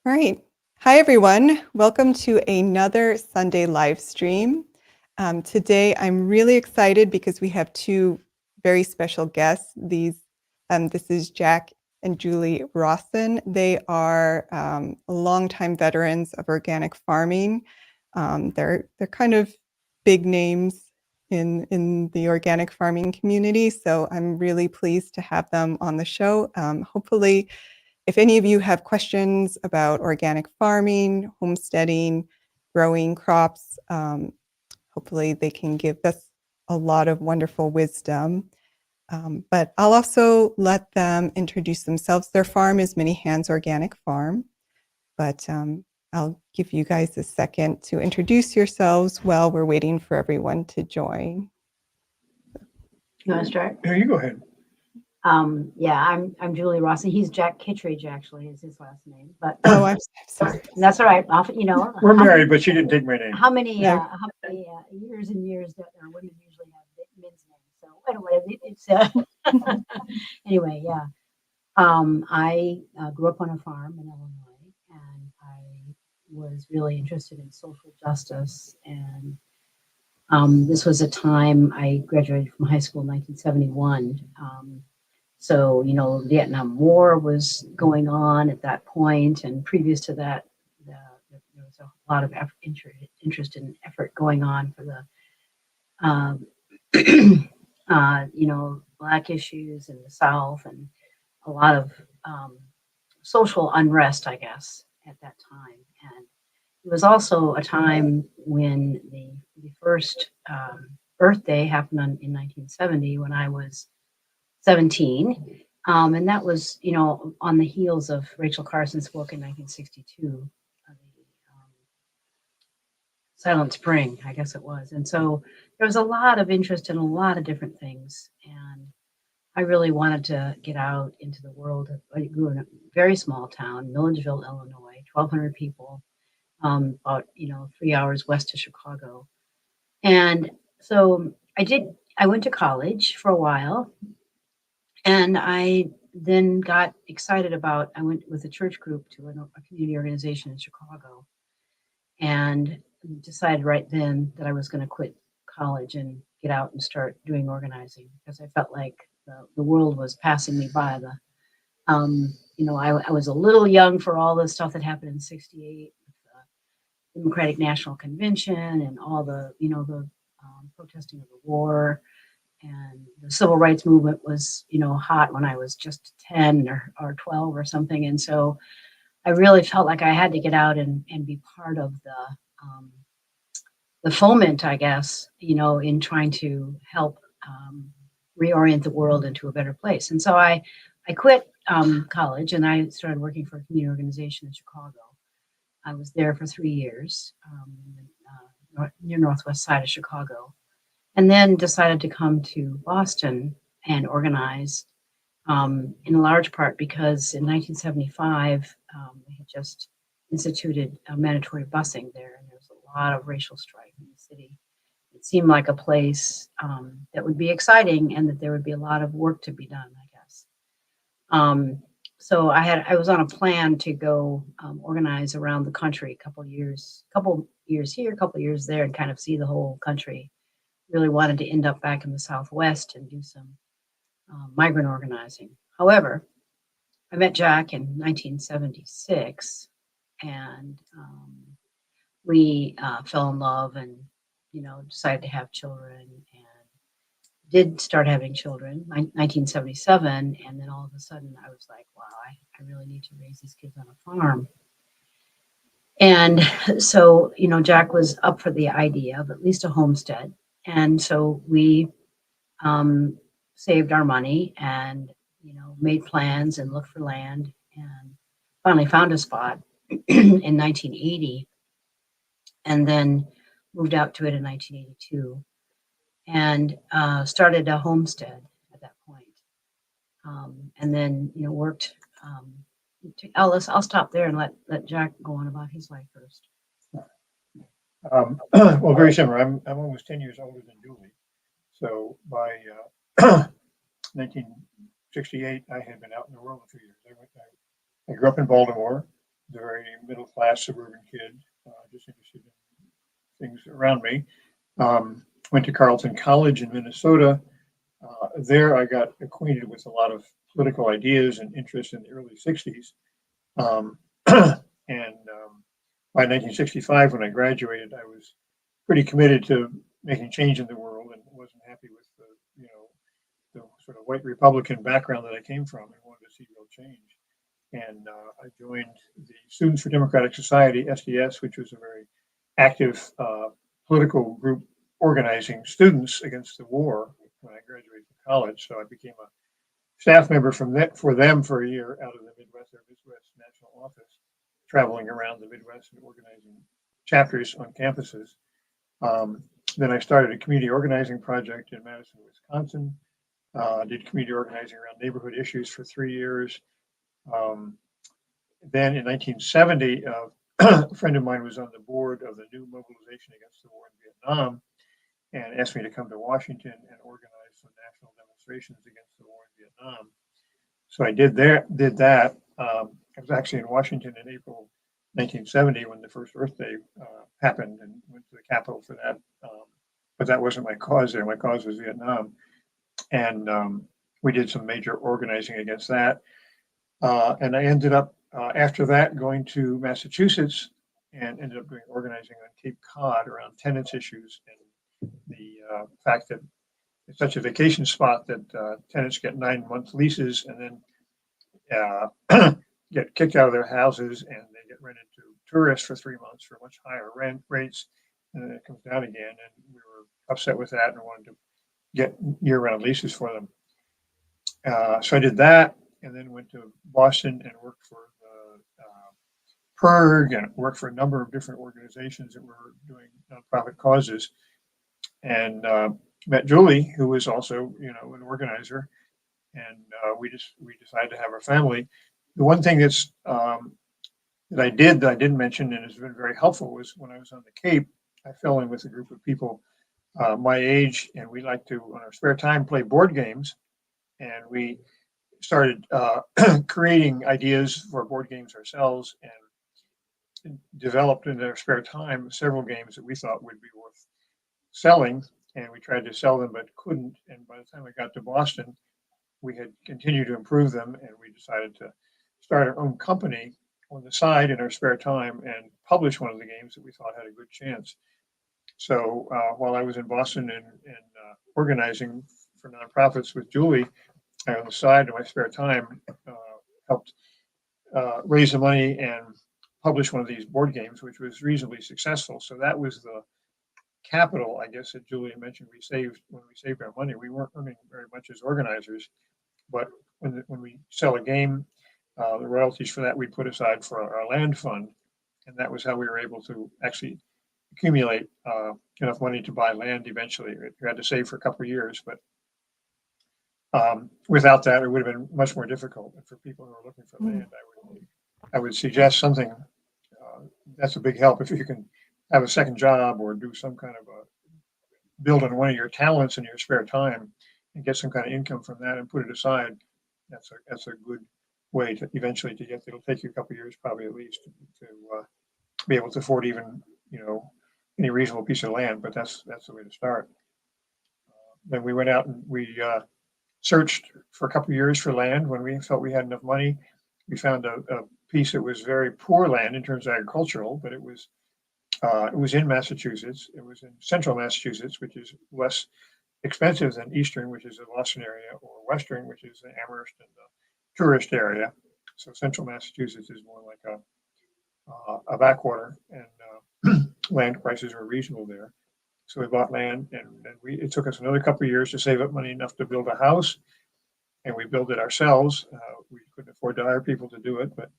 All right. Hi, everyone. Welcome to another Sunday live stream. Today, I'm really excited because we have two very special guests. This is Jack and Julie Rawson. They are longtime veterans of organic farming. They're kind of big names in the organic farming community, so I'm really pleased to have them on the show. Hopefully, if any of you have questions about organic farming, homesteading, growing crops, hopefully they can give us a lot of wonderful wisdom. But I'll also let them introduce themselves. Their farm is Many Hands Organic Farm, but I'll give you guys a second to introduce yourselves while we're waiting for everyone to join. You want to start? Yeah, you go ahead. Yeah, I'm Julie Rawson. He's Jack Kittredge, actually, is his last name. But Oh, I'm sorry. that's all right. Often, We're married, but she didn't take my name. how many No. years and years that women usually have men's names. So anyway, it's anyway, yeah. I grew up on a farm in Illinois, and I was really interested in social justice. And this was a time I graduated from high school in 1971. So, the Vietnam War was going on at that point, and previous to that, there was a lot of interest and effort going on for the, Black issues in the South, and a lot of social unrest, I guess, at that time. And it was also a time when the first Earth Day happened in 1970 when I was 17. And that was, on the heels of Rachel Carson's book in 1962, the Silent Spring, I guess it was. And so there was a lot of interest in a lot of different things. And I really wanted to get out into the world. I grew in a very small town, Milledgeville, Illinois, 1,200 people, about 3 hours west of Chicago. And so I went to college for a while, and I then got excited I went with a church group to a community organization in Chicago, and decided right then that I was going to quit college and get out and start doing organizing, because I felt like the world was passing me by. I was a little young for all the stuff that happened in '68, the Democratic National Convention, and all the protesting of the war. And the civil rights movement was, hot when I was just 10 or 12 or something. And so I really felt like I had to get out and be part of the foment, I guess, in trying to help reorient the world into a better place. And so I quit college, and I started working for a community organization in Chicago. I was there for 3 years, near northwest side of Chicago, and then decided to come to Boston and organize, in large part because in 1975, we had just instituted mandatory busing there, and there was a lot of racial strife in the city. It seemed like a place that would be exciting, and that there would be a lot of work to be done, I guess. So I was on a plan to go organize around the country, a couple years here, a couple years there, and kind of see the whole country. Really wanted to end up back in the Southwest and do some migrant organizing. However, I met Jack in 1976, and we fell in love, and decided to have children, and did start having children 1977. And then all of a sudden I was like, wow, I really need to raise these kids on a farm. And so Jack was up for the idea of at least a homestead. And so we saved our money, and made plans and looked for land, and finally found a spot in 1980, and then moved out to it in 1982, and started a homestead at that point. And then worked. I'll stop there and let Jack go on about his life first. Well, very similar. I'm almost 10 years older than Julie. So by 1968, I had been out in the world for 2 years. I grew up in Baltimore, a very middle class suburban kid, just interested in things around me. Went to Carleton College in Minnesota. There, I got acquainted with a lot of political ideas and interests in the early 60s. Um, and by 1965, when I graduated, I was pretty committed to making change in the world and wasn't happy with the sort of white Republican background that I came from and wanted to see real change. And I joined the Students for Democratic Society, SDS, which was a very active political group organizing students against the war when I graduated from college. So I became a staff member for them for a year out of the Midwest National Office, traveling around the Midwest and organizing chapters on campuses. Then I started a community organizing project in Madison, Wisconsin. Did community organizing around neighborhood issues for 3 years. Then in 1970, a friend of mine was on the board of the new mobilization against the war in Vietnam and asked me to come to Washington and organize some national demonstrations against the war in Vietnam. So I did that. I was actually in Washington in April 1970 when the first Earth Day happened, and went to the Capitol for that. But that wasn't my cause there. My cause was Vietnam. And we did some major organizing against that. And I ended up, after that, going to Massachusetts and ended up doing organizing on Cape Cod around tenants issues and the fact that it's such a vacation spot that tenants get 9-month leases and then get kicked out of their houses and they get rented to tourists for 3 months for much higher rent rates, and then it comes down again. And we were upset with that and wanted to get year-round leases for them. So I did that, and then went to Boston and worked for the PERG and worked for a number of different organizations that were doing nonprofit causes, and met Julie, who was also, an organizer, and we decided to have a family. The one thing that I didn't mention and has been very helpful was when I was on the Cape, I fell in with a group of people my age, and we like to, on our spare time, play board games. And we started creating ideas for board games ourselves and developed in our spare time several games that we thought would be worth selling. And we tried to sell them, but couldn't. And by the time we got to Boston, we had continued to improve them, and we decided to start our own company on the side in our spare time and publish one of the games that we thought had a good chance. So while I was in Boston and organizing for nonprofits with Julie, I on the side in my spare time helped raise the money and publish one of these board games, which was reasonably successful. So that was the capital, I guess, that Julie mentioned. When we saved our money. We weren't earning very much as organizers, but when we sell a game, the royalties for that we put aside for our land fund, and that was how we were able to actually accumulate enough money to buy land eventually. We had to save for a couple of years, but without that, it would have been much more difficult. And for people who are looking for land, I would suggest something that's a big help. If you can have a second job or do some kind of build on one of your talents in your spare time and get some kind of income from that and put it aside, that's a good way to eventually to get. It'll take you a couple of years, probably at least, to be able to afford even any reasonable piece of land. But that's the way to start. Then we went out and we searched for a couple of years for land. When we felt we had enough money, we found a piece that was very poor land in terms of agricultural, but it was in Massachusetts. It was in central Massachusetts, which is less expensive than eastern, which is the Rawson area, or western, which is the Amherst and the tourist area. So central Massachusetts is more like a backwater, and land prices are reasonable there. So we bought land, and it took us another couple of years to save up money enough to build a house, and we built it ourselves. We couldn't afford to hire people to do it, but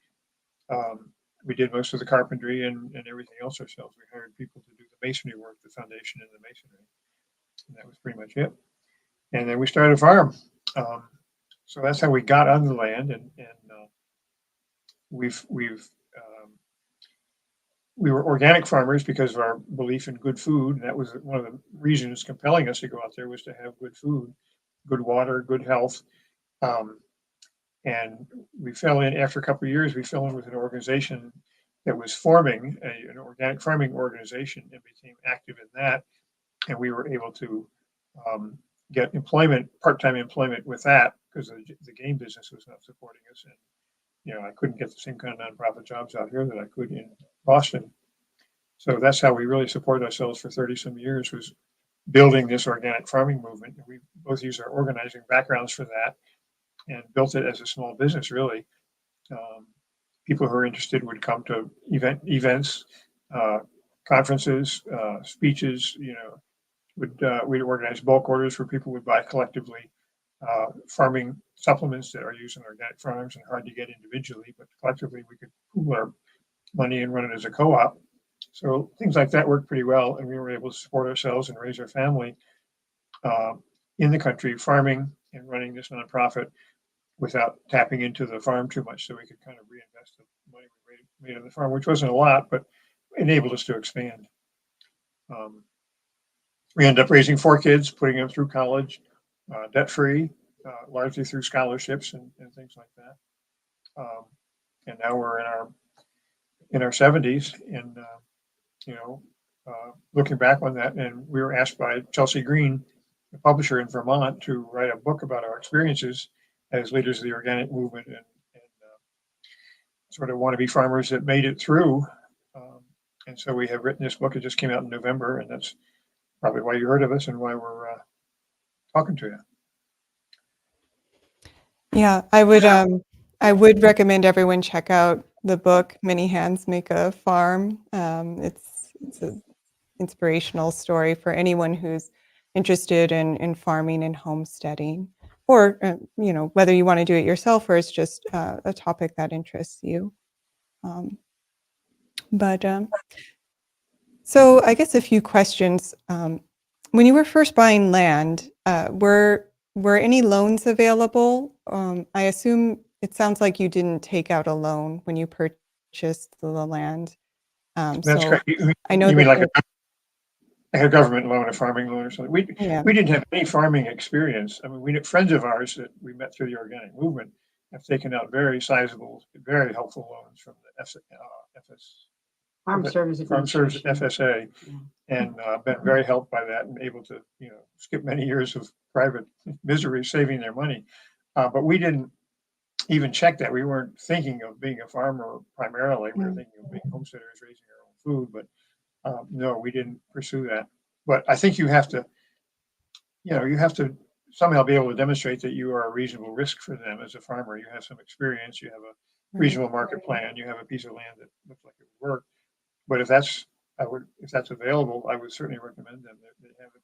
we did most of the carpentry and everything else ourselves. We hired people to do the masonry work, the foundation and the masonry, and that was pretty much it. And then we started a farm. So that's how we got on the land, and we were organic farmers because of our belief in good food. And that was one of the reasons compelling us to go out there, was to have good food, good water, good health. And we fell in, after a couple of years, we fell in with an organization that was forming an organic farming organization and became active in that. And we were able to get employment, part-time employment with that, because the game business was not supporting us. And, I couldn't get the same kind of nonprofit jobs out here that I could in Boston. So that's how we really supported ourselves for 30 some years, was building this organic farming movement. We both used our organizing backgrounds for that and built it as a small business, really. People who are interested would come to events, conferences, speeches, we'd organize bulk orders where people would buy collectively farming supplements that are used in organic farms and hard to get individually, but collectively we could pool our money and run it as a co-op. So things like that worked pretty well, and we were able to support ourselves and raise our family in the country, farming and running this nonprofit without tapping into the farm too much, so we could kind of reinvest the money we made on the farm, which wasn't a lot, but enabled us to expand. We ended up raising 4 kids, putting them through college, debt-free, largely through scholarships and things like that. And now we're in our 70s, and looking back on that, and we were asked by Chelsea Green, the publisher in Vermont, to write a book about our experiences as leaders of the organic movement and sort of wannabe farmers that made it through. And so we have written this book. It just came out in November, and that's probably why you heard of us and why we're talking to you. Yeah, I would recommend everyone check out the book Many Hands Make a Farm. It's an inspirational story for anyone who's interested in farming and homesteading, or whether you want to do it yourself or it's just a topic that interests you. So I guess a few questions. When you were first buying land, were any loans available? I assume it sounds like you didn't take out a loan when you purchased the land. That's so correct. I know You mean that like a government loan, a farming loan or something? We didn't have any farming experience. I mean, friends of ours that we met through the organic movement have taken out very sizable, very helpful loans from the Farm Service FSA, and been very helped by that and able to skip many years of private misery saving their money. But we didn't even check that. We weren't thinking of being a farmer primarily. We were thinking of being homesteaders, raising our own food. But no, we didn't pursue that. But I think you have to somehow be able to demonstrate that you are a reasonable risk for them as a farmer. You have some experience, you have a reasonable market plan, you have a piece of land that looks like it would work. But if that's available, I would certainly recommend them. They have a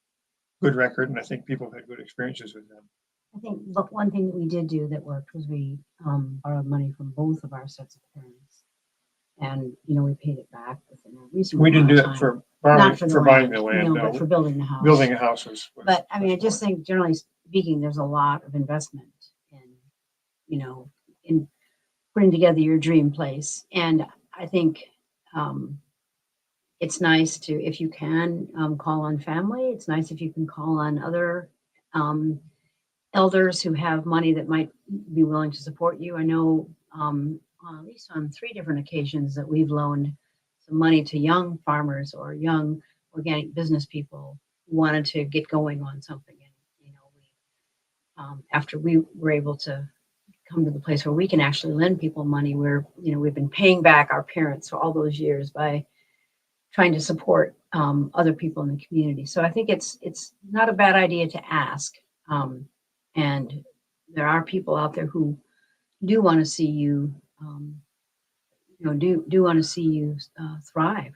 good record, and I think people have had good experiences with them. I think one thing that we did do that worked was we borrowed money from both of our sets of parents, and we paid it back within a reasonable. We didn't do time. that for buying the land. No, but for building the house. Building a house was. But I mean, I just think, generally speaking, there's a lot of investment in putting together your dream place, and I think. It's nice to, if you can, call on family. It's nice if you can call on other elders who have money that might be willing to support you. I know at least on 3 different occasions that we've loaned some money to young farmers or young organic business people who wanted to get going on something. And after we were able to come to the place where we can actually lend people money, where we've been paying back our parents for all those years by trying to support other people in the community. So I think it's not a bad idea to ask. And there are people out there who do want to see you, do want to see you thrive,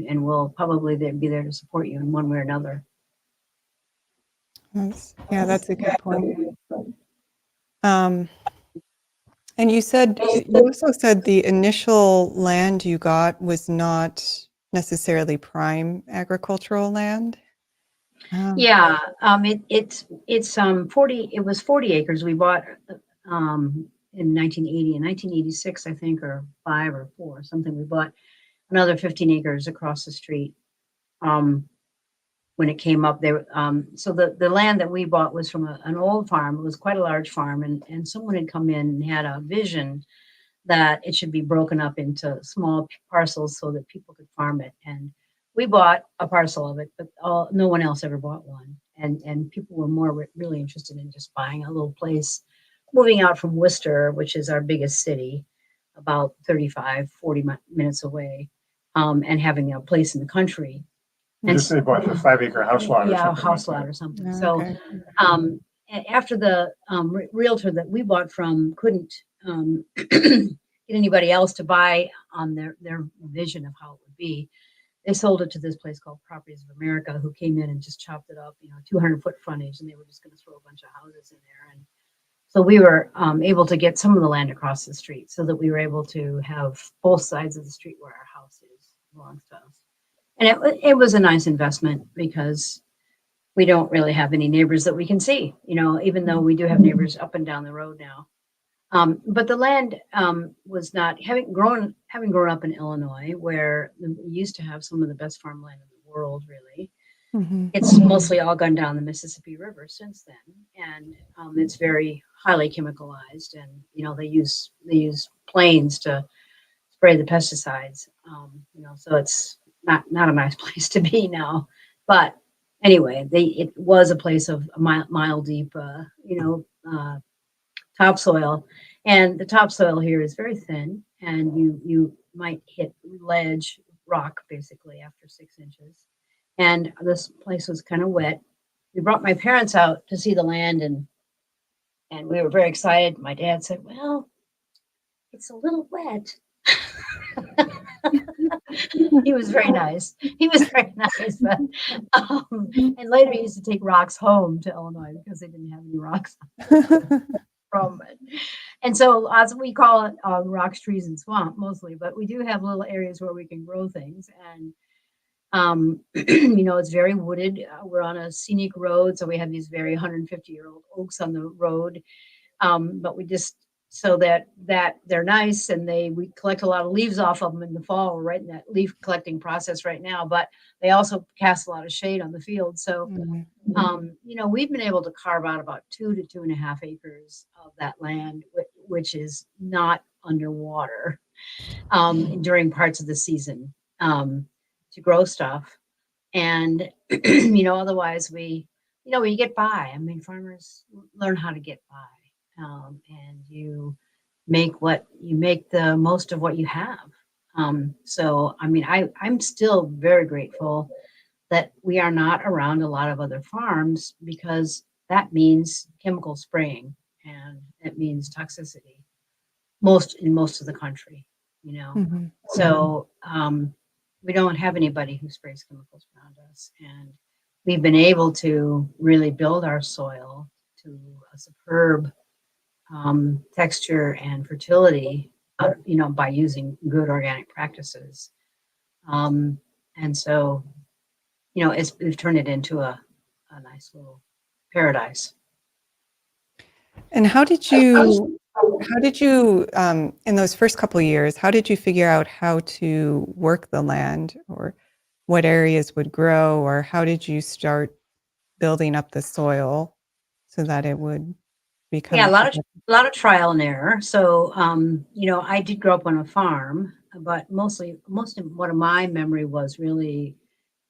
and will probably be there to support you in one way or another. That's a good point. And you also said the initial land you got was not necessarily prime agricultural land. Yeah, it's 40. It was 40 acres we bought in 1980. In 1986, I think, or 5 or 4, something. We bought another 15 acres across the street. when it came up there. So the land that we bought was from an old farm. It was quite a large farm, and someone had come in and had a vision that it should be broken up into small parcels so that people could farm it. And we bought a parcel of it, but no one else ever bought one. And people were more really interested in just buying a little place, moving out from Worcester, which is our biggest city, about 40 minutes away, and having a place in the country. And Just they bought a 5-acre house lot or yeah, something. house lot or something. Oh, So okay. after the realtor that we bought from couldn't get anybody else to buy on their vision of how it would be, they sold it to this place called Properties of America, who came in and just chopped it up, 200-foot frontage, and they were just going to throw a bunch of houses in there. And so we were able to get some of the land across the street, so that we were able to have both sides of the street where our house belongs to us. And it was a nice investment, because we don't really have any neighbors that we can see, even though we do have neighbors up and down the road now. But the land was not, having grown up in Illinois, where we used to have some of the best farmland in the world, really. Mhm. It's mostly all gone down the Mississippi River since then, and it's very highly chemicalized, and they use planes to spray the pesticides. So it's not a nice place to be now. But anyway, it was a place of a mile deep, topsoil, and the topsoil here is very thin, and you might hit ledge rock basically after 6 inches. And this place was kind of wet. We brought my parents out to see the land, and we were very excited. My dad said, "Well, it's a little wet." He was very nice. But and later he used to take rocks home to Illinois, because they didn't have any rocks from it. And so, as we call it, rocks, trees, and swamp mostly, but we do have little areas where we can grow things. And it's very wooded. We're on a scenic road, so we have these very 150-year-old oaks on the road. But we just, so that they're nice, and we collect a lot of leaves off of them in the fall. We're right in that leaf collecting process right now, but they also cast a lot of shade on the field. So, Mhm. we've been able to carve out about 2 to 2.5 acres of that land, which is not underwater during parts of the season, to grow stuff. And, otherwise we get by. I mean, farmers learn how to get by. And you make the most of what you have. So, I mean, I'm still very grateful that we are not around a lot of other farms, because that means chemical spraying, and it means toxicity in most of the country, Mhm. So we don't have anybody who sprays chemicals around us, and we've been able to really build our soil to a superb texture and fertility, by using good organic practices. And so, we've turned it into a nice little paradise. And how did you in those first couple of years, how did you figure out how to work the land, or what areas would grow, or how did you start building up the soil so that it would become Yeah, a lot productive? of trial and error. So, I did grow up on a farm, but most of what my memory was really,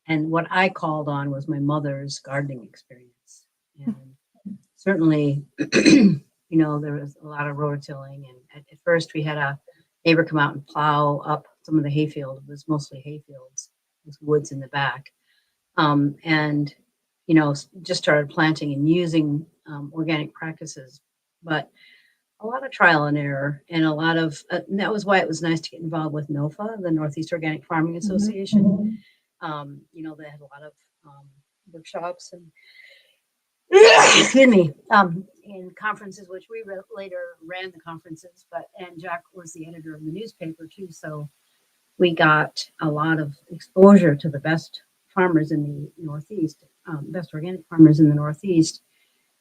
and what I called on, was my mother's gardening experience. And certainly, there was a lot of rototilling, and at first we had a neighbor come out and plow up some of the hayfield. It was mostly hayfields, with woods in the back, and just started planting and using organic practices, but a lot of trial and error, and a lot of and that was why it was nice to get involved with NOFA, the Northeast Organic Farming Association. They had a lot of workshops and excuse me, in conferences, which we later ran the conferences, and Jack was the editor of the newspaper too. So we got a lot of exposure to the best farmers in the Northeast, best organic farmers in the Northeast.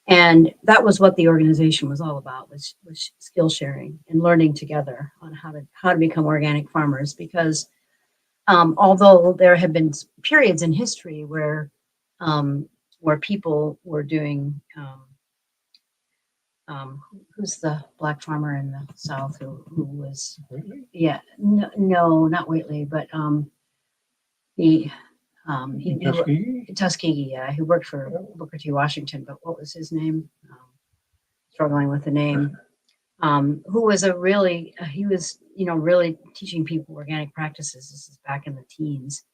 And that was what the organization was all about, was skill sharing and learning together on how to become organic farmers. Because although there have been periods in history where where people were doing, who's the black farmer in the South who was, Whately? yeah, no, not Whately, but he Tuskegee? Tuskegee, yeah, he worked for Booker T. Washington, but what was his name? Struggling with the name. Who was a really, he was, really teaching people organic practices. This is back in the teens.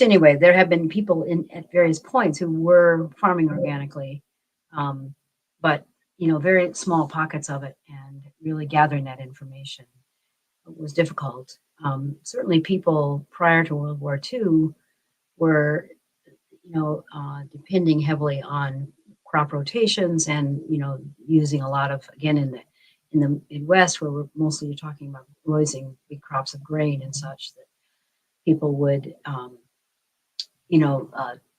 Anyway, there have been people at various points who were farming organically, but very small pockets of it, and really gathering that information was difficult. Certainly, people prior to World War II were, depending heavily on crop rotations, and using a lot of, again, in the Midwest, where we're mostly talking about raising big crops of grain and such, that people would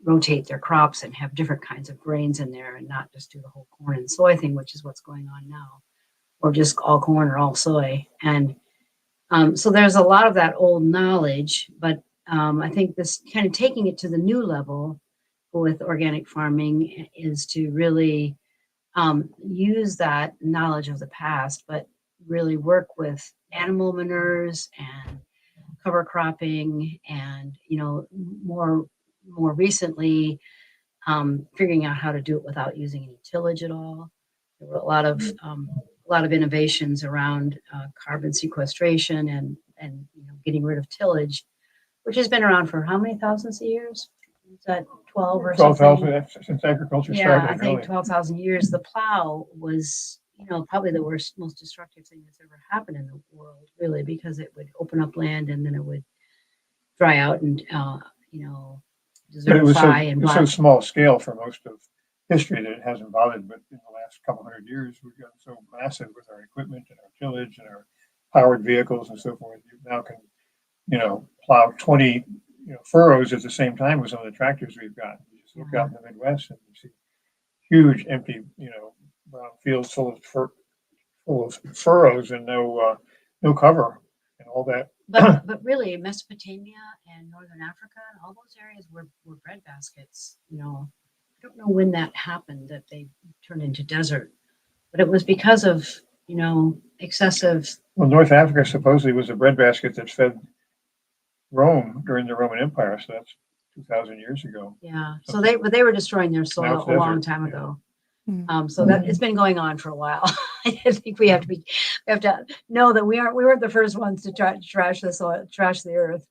rotate their crops and have different kinds of grains in there, and not just do the whole corn and soy thing, which is what's going on now, or just all corn or all soy. And so there's a lot of that old knowledge, but I think this kind of taking it to the new level with organic farming is to really use that knowledge of the past, but really work with animal manures and cover cropping, and more recently figuring out how to do it without using any tillage at all. There were a lot of innovations around carbon sequestration and getting rid of tillage, which has been around for how many thousands of years? Is that 12 or 12,000 something? since agriculture Yeah, started. I think Really. 12,000 years. The plow was, probably the worst, most destructive thing that's ever happened in the world, really, because it would open up land and then it would dry out and, But it was desertify and so small scale for most of history that it hasn't bothered. But in the last couple hundred years, we've gotten so massive with our equipment and our tillage and our powered vehicles and so forth. You now can, plow 20, furrows at the same time with some of the tractors we've got. You just look out in the Midwest and you see huge empty, brown fields full of furrows and no cover and all that. But really, Mesopotamia and Northern Africa and all those areas were bread baskets. I don't know when that happened, that they turned into desert, but it was because of excessive. Well, North Africa supposedly was a breadbasket that fed Rome during the Roman Empire, so that's 2,000 years ago. Yeah, so they were destroying their soil a long time ago. So that it's been going on for a while. I think we have to know that we weren't the first ones to trash the soil, trash the earth.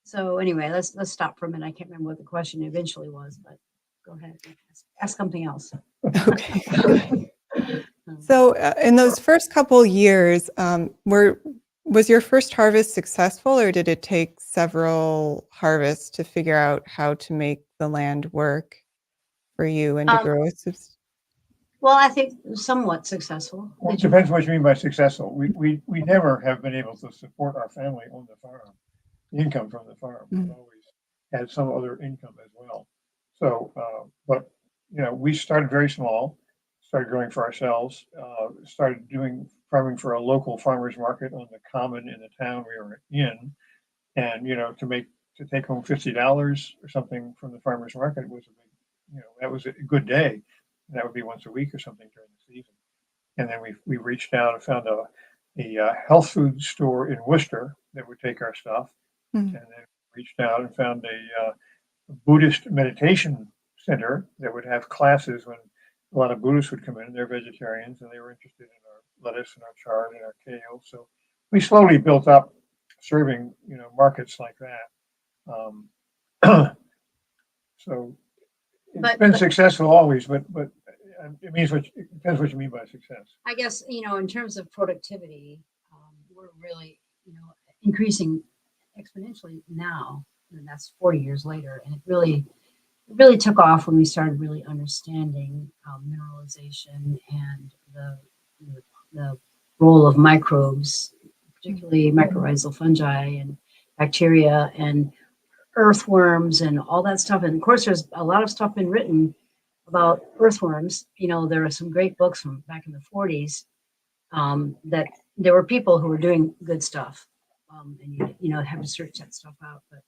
So anyway, let's stop for a minute. I can't remember what the question eventually was, but go ahead, ask something else. Okay. So in those first couple years, was your first harvest successful, or did it take several harvests to figure out how to make the land work for you and to grow it? Well, I think somewhat successful. Well, it depends what you mean by successful. We never have been able to support our family on the farm, the income from the farm. We've always had some other income as well. So, but we started very small, started growing for ourselves, started doing farming for a local farmers market on the common in the town we were in, and to take home $50 or something from the farmers market was a big, that was a good day. And that would be once a week or something during the season. And then we reached out and found a health food store in Worcester that would take our stuff, and then reached out and found a Buddhist meditation center that would have classes when a lot of Buddhists would come in. They're vegetarians and they were interested in our lettuce and our chard and our kale. So we slowly built up serving, markets like that. So it's been successful always, but it depends what you mean by success. I guess, in terms of productivity, we're really, increasing exponentially now, and that's 40 years later. And it really took off when we started really understanding mineralization and the role of microbes, particularly mycorrhizal fungi and bacteria and earthworms and all that stuff. And of course, there's a lot of stuff been written about earthworms. There are some great books from back in the 40s that there were people who were doing good stuff, and you know have to search that stuff out. But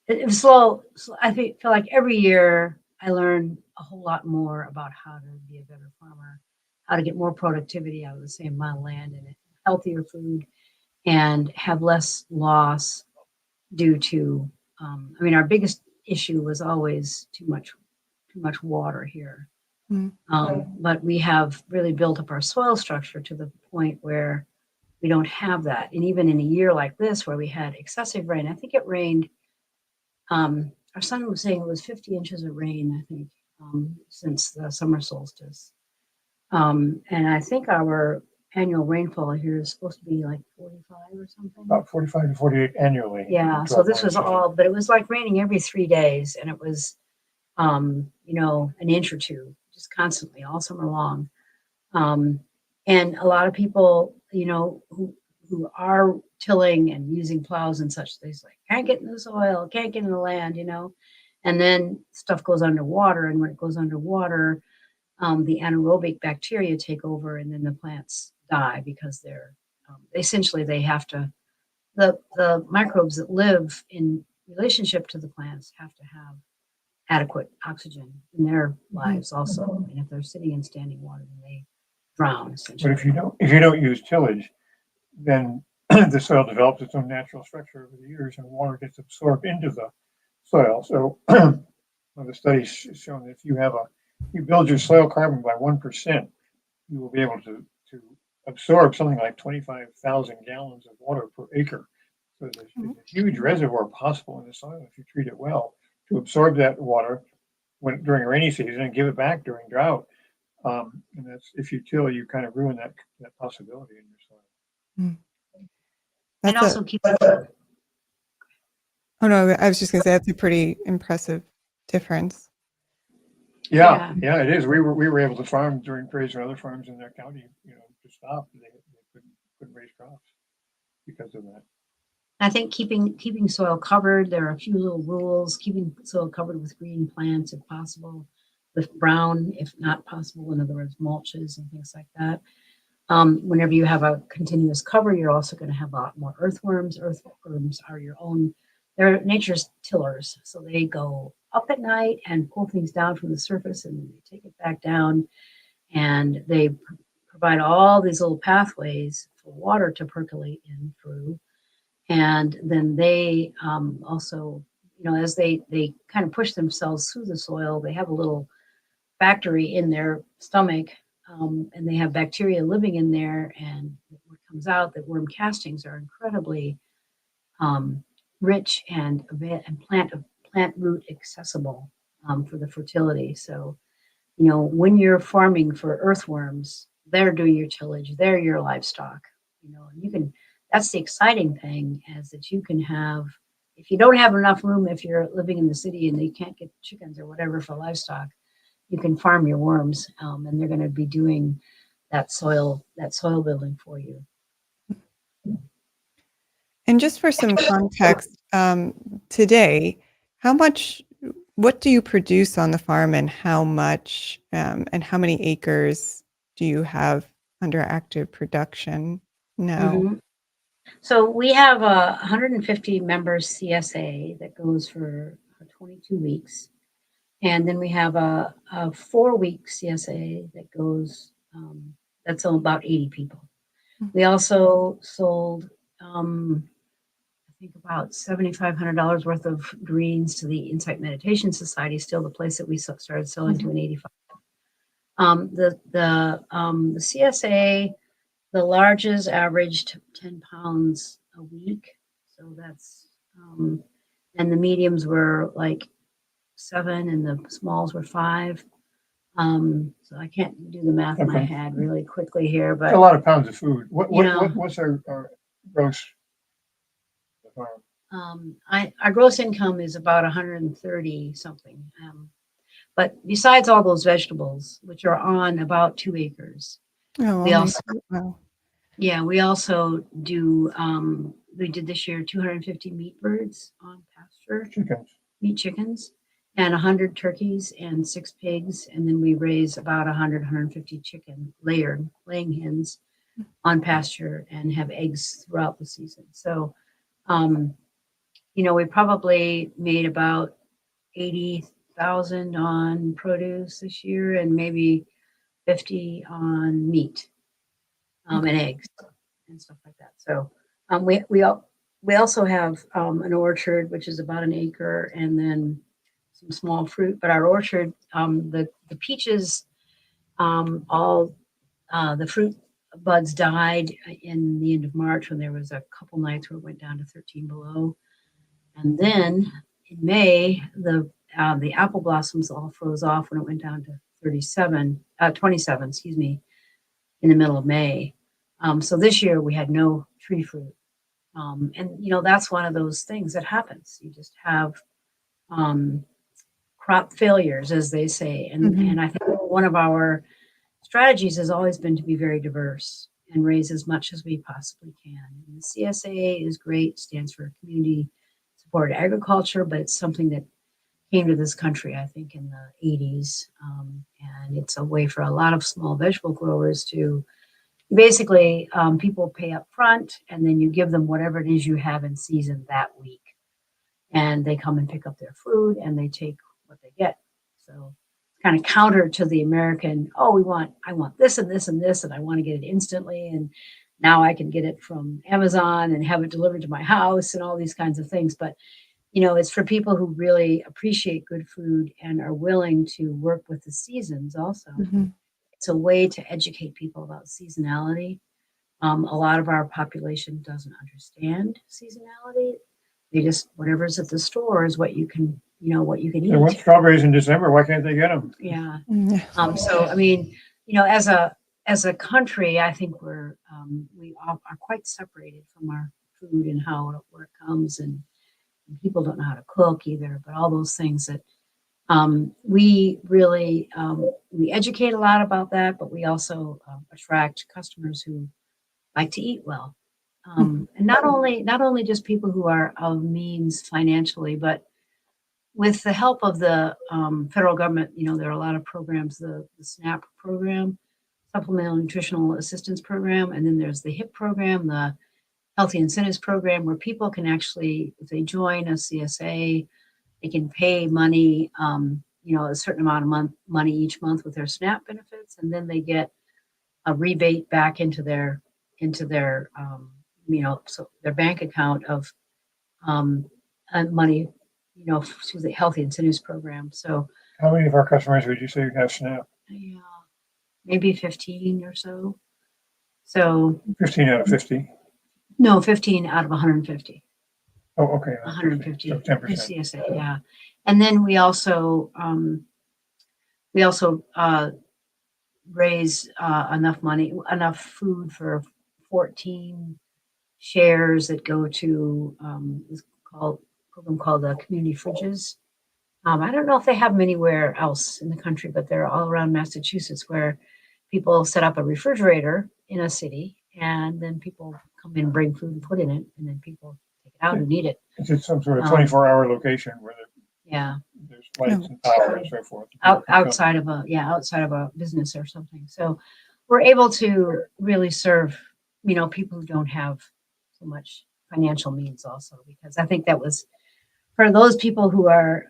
it was slow. I feel like every year I learn a whole lot more about how to be a better farmer, how to get more productivity out of the same amount of land and healthier food, and have less loss due to. I mean, our biggest issue was always too much water here. Mm. But we have really built up our soil structure to the point where we don't have that. And even in a year like this, where we had excessive rain, I think it rained. Our son was saying it was 50 inches of rain, I think, since the summer solstice. And I think our annual rainfall here is supposed to be like 45 or something. About 45 to 48 annually. Yeah. So this was all, but it was like raining every 3 days, and it was, you know, an inch or two, just constantly all summer long. And a lot of people, you know, who are tilling and using plows and such, they say, can't get in the soil, can't get in the land, you know, and then stuff goes underwater. And when it goes underwater, the anaerobic bacteria take over, and then the plants die because they're essentially they have to, the microbes that live in relationship to the plants have to have adequate oxygen in their lives also. And if they're sitting in standing water, then they drown essentially. But if you don't use tillage, then the soil develops its own natural structure over the years, and water gets absorbed into the soil. So one of the studies shown that if you build your soil carbon by 1%, you will be able to absorb something like 25,000 gallons of water per acre. So there's a huge reservoir possible in the soil if you treat it well to absorb that water during rainy season and give it back during drought. And that's, if you till, you kind of ruin that possibility in your soil. And also keep. Oh no, I was just going to say that's a pretty impressive difference. Yeah, it is. We were able to farm during Fraser and other farms in their county, you know, to stop. They couldn't raise crops because of that. I think keeping soil covered. There are a few little rules. Keeping soil covered with green plants, if possible, with brown, if not possible. In other words, mulches and things like that. Whenever you have a continuous cover, you're also going to have a lot more earthworms. Earthworms are they're nature's tillers. So they go up at night and pull things down from the surface, and they take it back down, and they provide all these little pathways for water to percolate in through. And then they also, you know, as they kind of push themselves through the soil, they have a little factory in their stomach, and they have bacteria living in there. And what comes out, that worm castings are incredibly rich and plant root accessible for the fertility. So, you know, when you're farming for earthworms, they're doing your tillage, they're your livestock, you know, and you can, that's the exciting thing, is that you can have, if you don't have enough room, if you're living in the city and you can't get chickens or whatever for livestock, you can farm your worms, and they're going to be doing that soil building for you. And just for some context, today, what do you produce on the farm, and how much, and how many acres do you have under active production now? Mm-hmm. So we have a 150 members CSA that goes for 22 weeks. And then we have a 4-week CSA that goes, that's about 80 people. We also sold, I think about $7,500 worth of greens to the Insight Meditation Society, still the place that we started selling to in 85. The CSA, the larges averaged 10 pounds a week. So that's, and the mediums were like 7 and the smalls were 5. So I can't do the math in my head really quickly here, but a lot of pounds of food. What's our gross farm? Our gross income is about 130 something. But besides all those vegetables, which are on about 2 acres, we also do, we did this year 250 meat birds on pasture, meat chickens, and 100 turkeys and 6 pigs. And then we raise about 150 chicken laying hens on pasture and have eggs throughout the season. So, we probably made about 80,000 on produce this year and maybe 50 on meat, and eggs and stuff like that. So, we also have an orchard, which is about an acre, and then some small fruit. But our orchard, the peaches, all the fruit buds died in the end of March when there was a couple nights where it went down to 13 below. And then in May, the apple blossoms all froze off when it went down to 27, excuse me, in the middle of May. So this year we had no tree fruit. And that's one of those things that happens. You just have crop failures, as they say. And I think one of our strategies has always been to be very diverse and raise as much as we possibly can. And the CSA is great, stands for Community Supported Agriculture, but it's something that came to this country, I think, in the 80s. And it's a way for a lot of small vegetable growers to basically, people pay up front and then you give them whatever it is you have in season that week. And they come and pick up their food and they take what they get. So it's kind of counter to the American, I want this and this and this, and I want to get it instantly. And now I can get it from Amazon and have it delivered to my house and all these kinds of things. But, it's for people who really appreciate good food and are willing to work with the seasons also. It's a way to educate people about seasonality. A lot of our population doesn't understand seasonality. They just, whatever's at the store is what you can eat. They want strawberries in December. Why can't they get them? Yeah. So, as a country, I think we all are quite separated from our food and where it comes, and people don't know how to cook either, but all those things that we really we educate a lot about that, but we also attract customers who like to eat well, and not only just people who are of means financially, but with the help of the federal government. There are a lot of programs, the SNAP program, Supplemental Nutritional Assistance Program, and then there's the HIP program, the Healthy Incentives Program, where people can actually, if they join a CSA, they can pay money, a certain amount of money each month with their SNAP benefits, and then they get a rebate back into their so their bank account of money, through the Healthy Incentives Program. So, How many of our customers would you say have SNAP? yeah, maybe 15 or so. So 15 out of 50. No, 15 out of 150. Oh, okay. 150 So 10%. CSA, yeah. And then we also raise enough food for 14 shares that go to a program called the Community Fridges. I don't know if they have them anywhere else in the country, but they're all around Massachusetts, where people set up a refrigerator in a city, and then people come in and bring food and put in it, and then people take it out and eat it. It's some sort of 24-hour location where there's lights and power and so forth. Outside of a business or something. So we're able to really serve, people who don't have so much financial means also, because I think that was for those people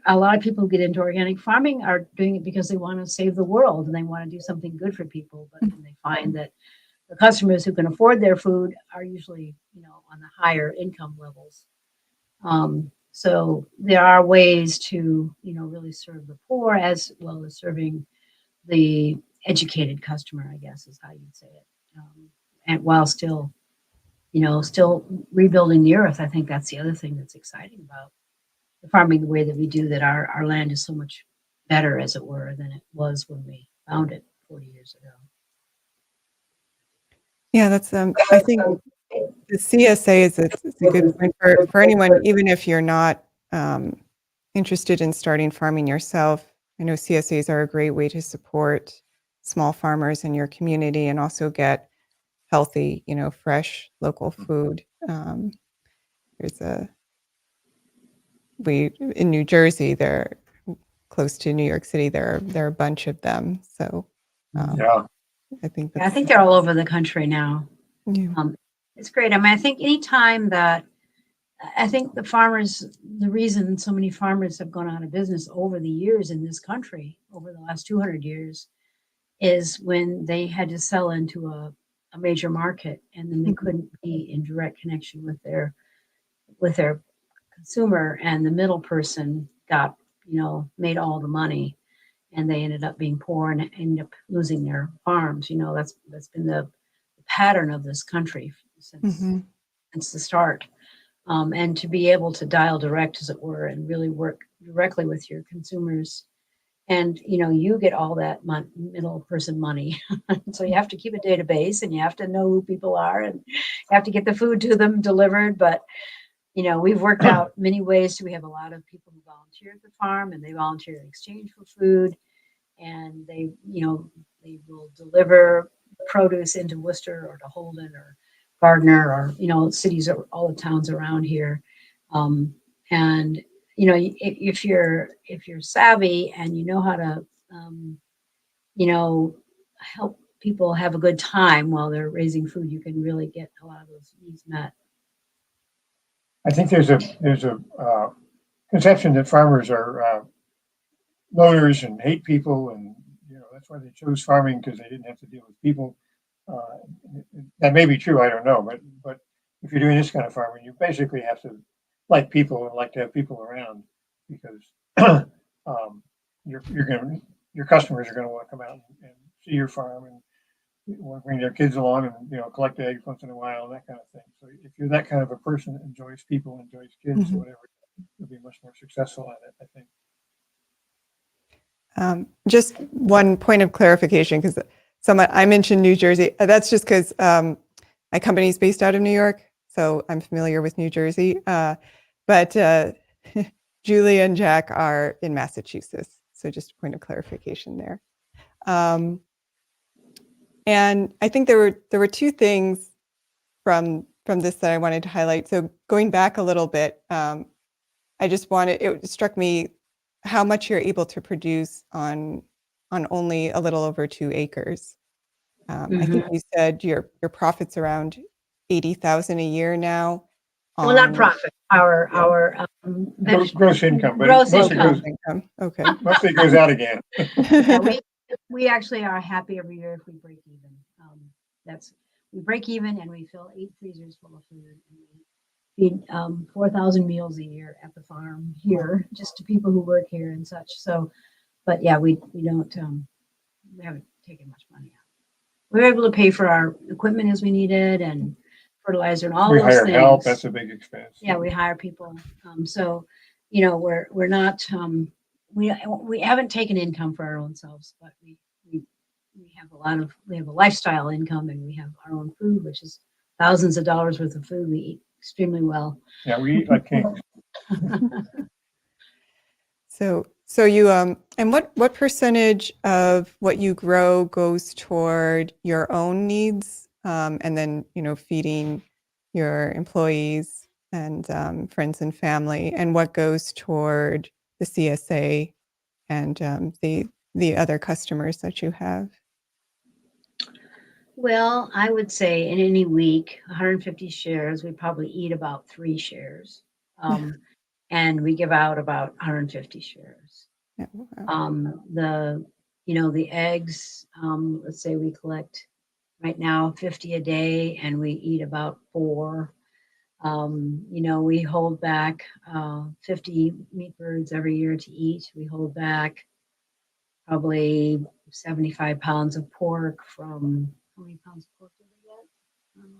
a lot of people who get into organic farming are doing it because they want to save the world and they want to do something good for people. But then they find that the customers who can afford their food are usually, on the higher income levels. So there are ways to, really serve the poor as well as serving the educated customer, I guess is how you'd say it. And while still rebuilding the earth. I think that's the other thing that's exciting about the farming the way that we do, that our land is so much better, as it were, than it was when we found it 40 years ago. Yeah, that's I think the CSA is a good point for anyone, even if you're not interested in starting farming yourself. I know CSAs are a great way to support small farmers in your community and also get healthy, fresh local food. In New Jersey, they're close to New York City. There are a bunch of them. So Yeah. I think they're all over the country now. Yeah. It's great. I mean, I think anytime that I think the farmers, the reason so many farmers have gone out of business over the years in this country, over the last 200 years, is when they had to sell into a major market and then they couldn't be in direct connection with their consumer, and the middle person got, made all the money, and they ended up being poor and ended up losing their farms. That's been the pattern of this country since the start. And to be able to dial direct, as it were, and really work directly with your consumers. And, you get all that middle person money. So you have to keep a database and you have to know who people are and you have to get the food to them delivered. But, we've worked out many ways. We have a lot of people who volunteer at the farm and they volunteer in exchange for food. And they will deliver produce into Worcester or to Holden or Gardner or, cities, or all the towns around here. And, if you're savvy and you know how to, help people have a good time while they're raising food, you can really get a lot of those needs met. I think there's a conception that farmers are loners and hate people, and that's why they chose farming, because they didn't have to deal with people. That may be true, I don't know, but if you're doing this kind of farming, you basically have to like people and like to have people around, because your customers are going to want to come out and see your farm and want to bring their kids along and collect eggs once in a while and that kind of thing. So if you're that kind of a person that enjoys people, enjoys kids, or whatever, you'll be much more successful at it, I think. Just one point of clarification, because I mentioned New Jersey. That's just because my company is based out of New York, so I'm familiar with New Jersey. But Julie and Jack are in Massachusetts, so just a point of clarification there. And I think there were two things from this that I wanted to highlight. So going back a little bit, it struck me how much you're able to produce on only a little over 2 acres. I think you said your profit's around 80,000 a year now. Well, not profit. Our Gross income, but gross mostly income. Okay. Mostly goes out again. Yeah, we actually are happy every year if we break even. We break even and we fill 8 freezers full of food. And we feed 4,000 meals a year at the farm here, just to people who work here and such. So, but yeah, we don't we haven't taken much money out. We were able to pay for our equipment as we needed and fertilizer and all those things. We hire help. That's a big expense. Yeah, we hire people. So, we're not we haven't taken income for our own selves, but we have a lifestyle income, and we have our own food, which is thousands of dollars worth of food. We eat extremely well. Yeah, we eat like kings. So you and what percentage of what you grow goes toward your own needs, and then feeding your employees and friends and family, and what goes toward the CSA and the other customers that you have? Well, I would say in any week, 150 shares, we probably eat about 3 shares. And we give out about 150 shares. Yeah, wow. The eggs, let's say we collect right now 50 a day and we eat about 4. We hold back 50 meat birds every year to eat. We hold back probably 75 pounds of pork from, how many pounds of pork did we get?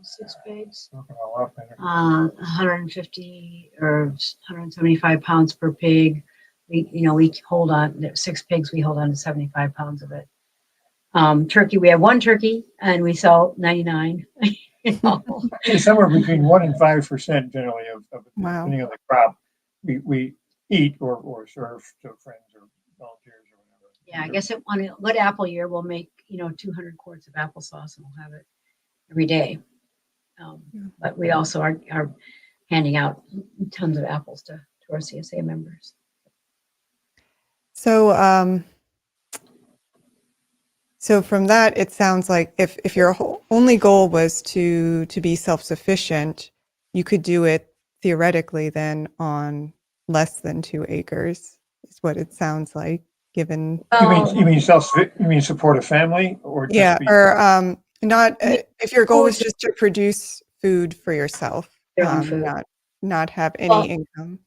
6 pigs. 150 or 175 pounds per pig. We hold on 6 pigs. We hold on to 75 pounds of it. Turkey, we have 1 turkey and we sell 99. Somewhere between 1% and 5% generally of Wow. depending on the crop we eat or serve to friends or volunteers or whatever. Yeah, I guess on a good apple year we'll make 200 quarts of applesauce and we'll have it every day. But we also are handing out tons of apples to our CSA members. So So from that, it sounds like if your only goal was to be self-sufficient, you could do it theoretically then on less than 2 acres, is what it sounds like, given. You mean support a family or just Yeah, be? or not I mean, if your goal food was just to produce food for yourself, your own food. not have any Well, income.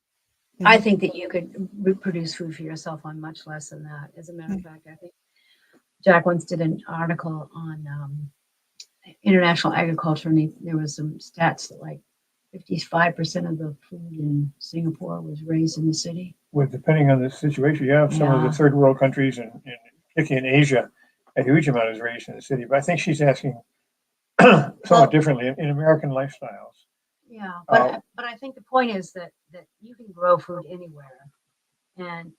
I Yeah. think that you could produce food for yourself on much less than that. As a matter of fact, I think Jack once did an article on international agriculture, and there was some stats that like 55% of the food in Singapore was raised in the city. Well, depending on the situation, you have some of the Yeah. third world countries and particularly in Asia, a huge amount is raised in the city. But I think she's asking somewhat differently in American lifestyles. Yeah, Uh, but I think the point is that you can grow food anywhere, and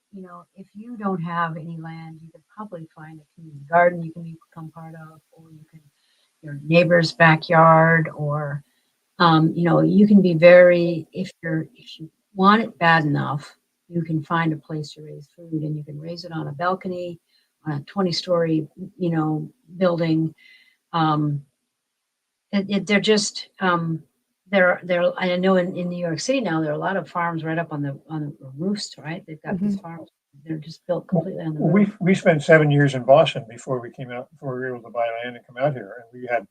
if you don't have any land, you could probably find a community garden you can become part of, or you can your neighbor's backyard, or you can be very if you want it bad enough, you can find a place to raise food, and you can raise it on a balcony, on a 20-story building. Um, they're just they're I know in New York City now there are a lot of farms right up on the roofs, right? They've got these farms. They're just built completely on the roof. we spent 7 years in Boston before we were able to buy land and come out here, and we had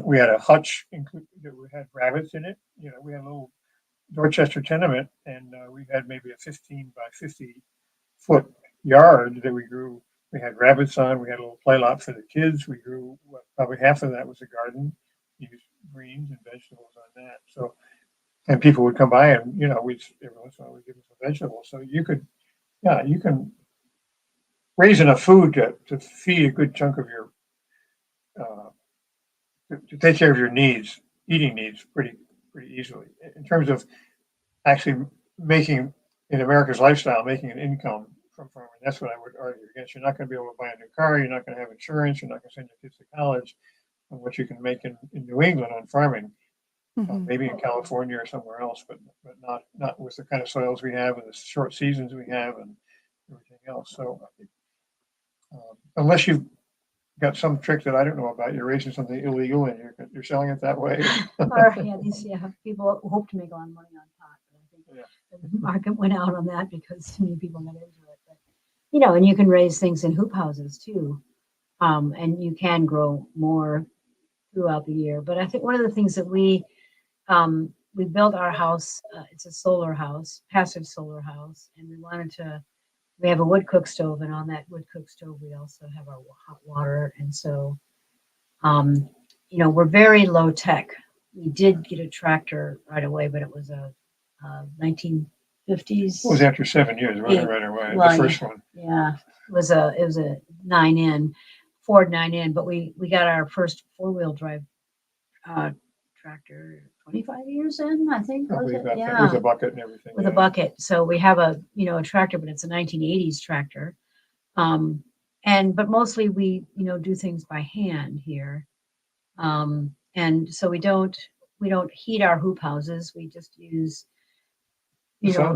we had a hutch that we had rabbits in it. We had a little Dorchester tenement, and we had maybe a 15 by 50-foot yard that we grew. We had rabbits on. We had a little play lot for the kids. We grew probably half of that was a garden. Used greens and vegetables on that. So, and people would come by, and we'd every once in a while we'd give them some vegetables. So you can raise enough food to feed a good chunk of your uh, to take care of your needs, eating needs, pretty easily. In terms of actually making in America's lifestyle, making an income from farming. That's what I would argue against. You're not going to be able to buy a new car. You're not going to have insurance. You're not going to send your kids to college on what you can make in New England on farming. Maybe in California or somewhere else, but not with the kind of soils we have and the short seasons we have and everything else. So unless you've got some trick that I don't know about, you're raising something illegal and you're selling it that way. Or people hope to make a lot of money on pot, but I think the market went out on that because too many people got into it. But and you can raise things in hoop houses too, and you can grow more throughout the year. But I think one of the things that we built our house. It's a solar house, passive solar house, and we have a wood cook stove, and on that wood cook stove, we also have our hot water. And so, we're very low tech. We did get a tractor right away, but it was a 1950s. It was after 7 years, wasn't it, right away? Well, the first one. Yeah, it was a 9N, Ford 9N, but we got our first 4-wheel drive tractor 25 years in, I think. Probably Was it? about Yeah. that, with a bucket and everything. With a bucket. So we have a tractor, but it's a 1980s tractor. But mostly we do things by hand here. And so we don't heat our hoop houses. We just use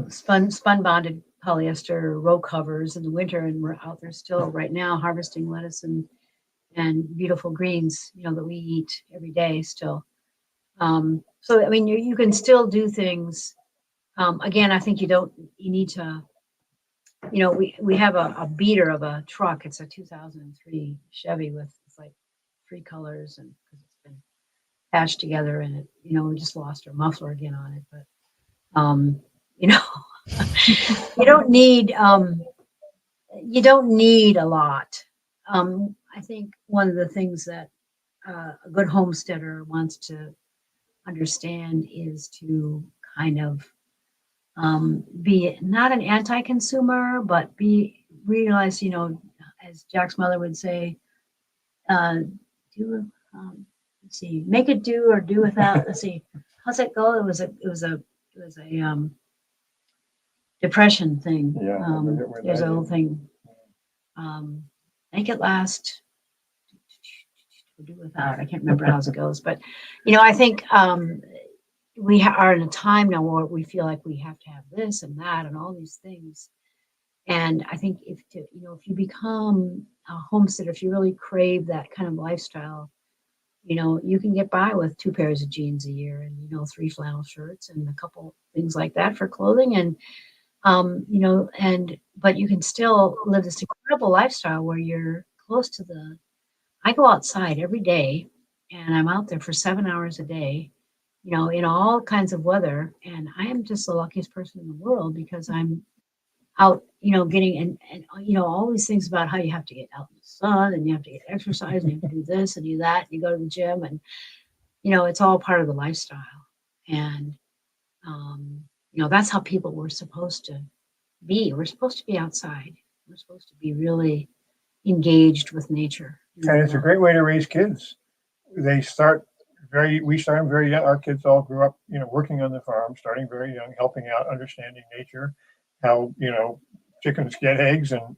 spun bonded polyester row covers in the winter, and we're out there still right now harvesting lettuce and beautiful greens that we eat every day still. So I mean you can still do things. Again, I think you need to, we have a beater of a truck. It's a 2003 Chevy with like 3 colors, and because it's been patched together, and we just lost our muffler again on it. But you don't need a lot. I think one of the things that a good homesteader wants to understand is to kind of be not an anti-consumer, but realize, as Jack's mother would say, let's see, make it do or do without. Let's see, how's it go? It was a depression thing. Yeah, there's a whole thing. Make it last. Do without. I can't remember how it goes, but I think we are in a time now where we feel like we have to have this and that and all these things, And I think if you become a homesteader, if you really crave that kind of lifestyle, you can get by with 2 pairs of jeans a year and, 3 flannel shirts and a couple things like that for clothing. And, but you can still live this incredible lifestyle where you're close to I go outside every day and I'm out there for 7 hours a day, in all kinds of weather. And I am just the luckiest person in the world because I'm out, getting and all these things about how you have to get out in the sun and you have to get exercise and you have to do this and do that. And you go to the gym and, it's all part of the lifestyle. And, that's how people were supposed to be. We're supposed to be outside. We're supposed to be really engaged with nature. And it's a great way to raise kids. We start them very young. Our kids all grew up, working on the farm, starting very young, helping out, understanding nature, how, chickens get eggs and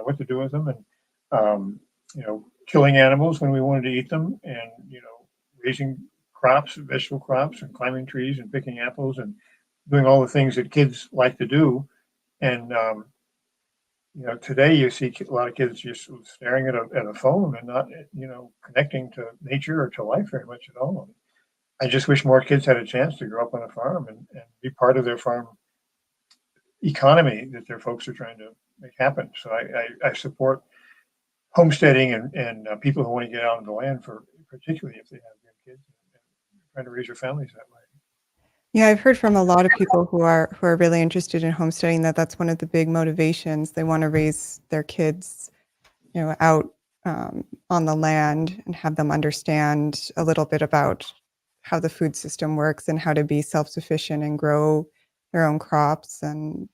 what to do with them, and, killing animals when we wanted to eat them, and, raising crops, vegetable crops, and climbing trees and picking apples and doing all the things that kids like to do. And, today you see a lot of kids just staring at a phone and not, connecting to nature or to life very much at all. I just wish more kids had a chance to grow up on a farm and be part of their farm economy that their folks are trying to make happen. So I support homesteading and people who want to get out on the land, for particularly if they have young kids and trying to raise their families that way. Yeah, I've heard from a lot of people who are really interested in homesteading that that's one of the big motivations. They want to raise their kids, out on the land and have them understand a little bit about how the food system works and how to be self-sufficient and grow their own crops. And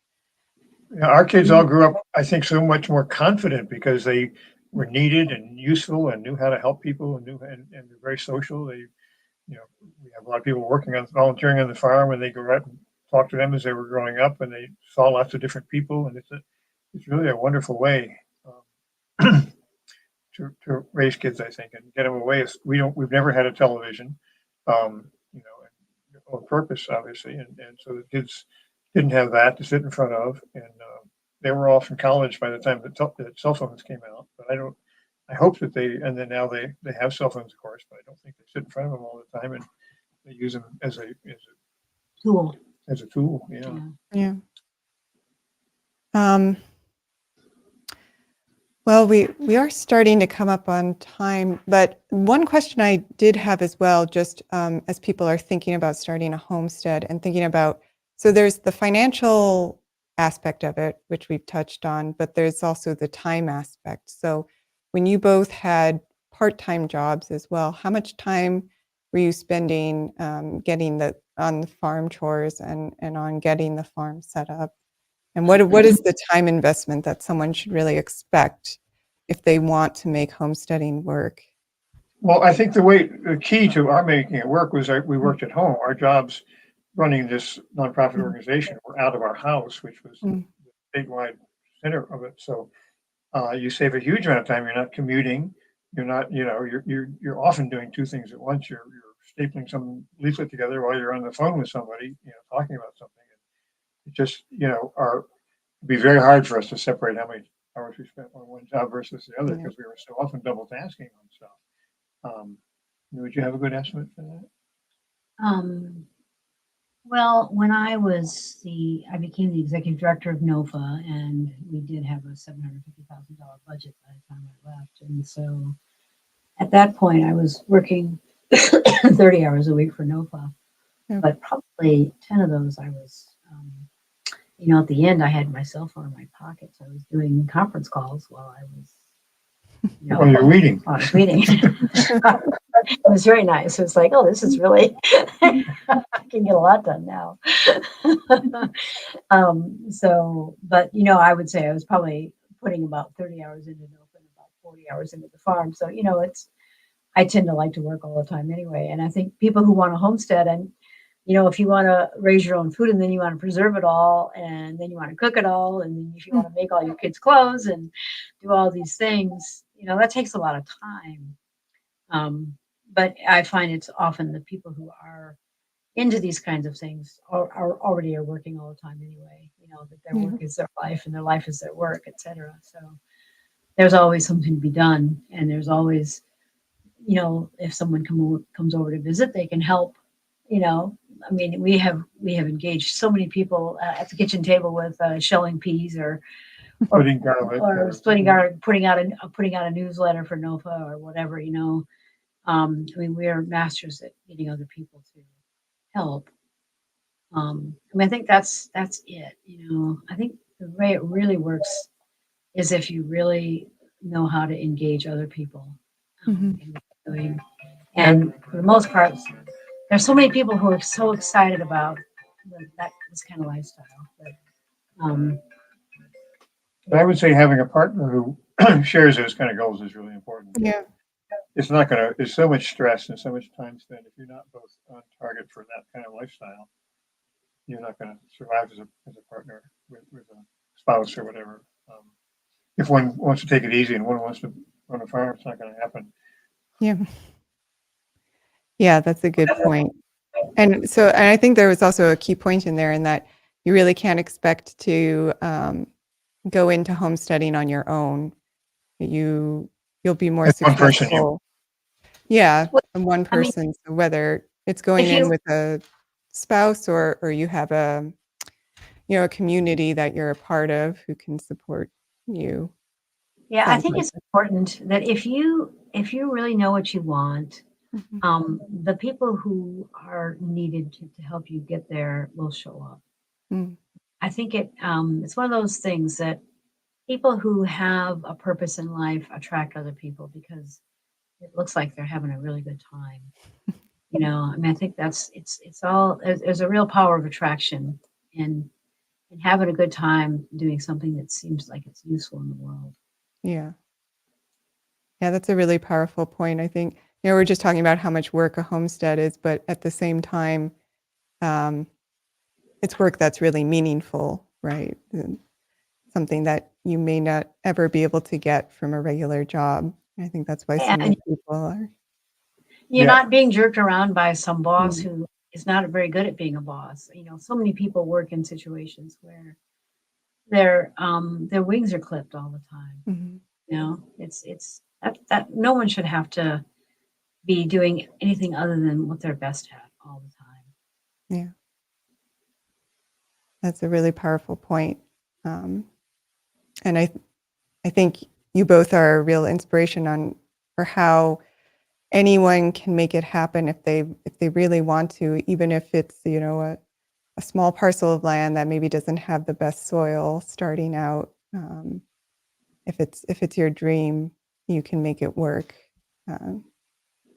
Our kids all grew up, I think, so much more confident because they were needed and useful and knew how to help people and and were very social. We have a lot of people volunteering on the farm, and they go out and talk to them as they were growing up, and they saw lots of different people, and it's really a wonderful way to raise kids, I think, and get them away. We've never had a television, um, on purpose, obviously, and so the kids didn't have that to sit in front of, and they were off in college by the time that cell phones came out. But I hope that and then now they have cell phones, of course, but I don't think they sit in front of them all the time, and they use them as a Tool. Yeah. yeah. Well, we are starting to come up on time, but one question I did have as well, just as people are thinking about starting a homestead and thinking about, so there's the financial aspect of it, which we've touched on, but there's also the time aspect. So when you both had part-time jobs as well, how much time were you spending getting on the farm chores and on getting the farm set up? And what is the time investment that someone should really expect if they want to make homesteading work? Well, I think the key to our making it work was that we worked at home. Our jobs running this nonprofit organization were out of our house, which was the statewide center of it. So you save a huge amount of time. You're not commuting. You're not, you're often doing two things at once. You're stapling some leaflet together while you're on the phone with somebody, talking about something. It just, it'd be very hard for us to separate how many hours we spent on one job versus the other because we were so often double tasking on stuff. Would you have a good estimate for that? Well, when I became the executive director of NOFA, and we did have a $750,000 budget by the time I left. And so at that point, I was working 30 hours a week for NOFA, but probably 10 of those I was, at the end, I had my cell phone in my pocket. So I was doing conference calls while I was, while you're reading. I was reading. It was very nice. It was like, oh, this is really, I can get a lot done now. But, I would say I was probably putting about 30 hours into NOFA and about 40 hours into the farm. So, I tend to like to work all the time anyway. And I think people who want to homestead and, if you want to raise your own food and then you want to preserve it all and then you want to cook it all and then if you want to make all your kids' clothes and do all these things, that takes a lot of time. But I find it's often the people who are into these kinds of things are already are working all the time anyway. That their Yeah. work is their life and their life is their work, etc. So there's always something to be done, and there's always, if someone comes over to visit, they can help. I mean, we have engaged so many people at the kitchen table with shelling peas or Putting garlic. splitting garlic, putting out a newsletter for NOFA or whatever. I mean, we are masters at getting other people to help. I mean, I think that's it. I think the way it really works is if you really know how to engage other people Mhm. in what you're doing. And for the most part, there's so many people who are so excited about this kind of lifestyle. Um, But I would say having a partner who shares those kind of goals is really important. Yeah. It's not going to, there's so much stress and so much time spent. If you're not both on target for that kind of lifestyle, you're not going to survive as a partner with a spouse or whatever. If one wants to take it easy and one wants to run a farm, it's not going to happen. Yeah. Yeah, that's a good point. And I think there was also a key point in there in that you really can't expect to go into homesteading on your own. You'll be more That's one person. successful. Yeah, Well, and one I mean, person. So whether it's going if in you, with a spouse or you have a community that you're a part of who can support you. yeah, I Sounds think like it's important that if you really know what you want, Mhm. the people who are needed to help you get there will show up. Mm. I think it's one of those things that people who have a purpose in life attract other people because it looks like they're having a really good time. I mean, I think it's all there's a real power of attraction in having a good time doing something that seems like it's useful in the world. Yeah. Yeah, that's a really powerful point. I think, we're just talking about how much work a homestead is, but at the same time, um, it's work that's really meaningful, right? And something that you may not ever be able to get from a regular job. I think that's why so And many people are. you're Yeah. not being jerked around by some boss Mm. who is not very good at being a boss. So many people work in situations where their wings are clipped all the time. Mhm. It's that no one should have to be doing anything other than what they're best at all the time. Yeah, that's a really powerful point. Um, and I think you both are a real inspiration for how anyone can make it happen if they really want to, even if it's, a small parcel of land that maybe doesn't have the best soil starting out. If it's your dream, you can make it work. I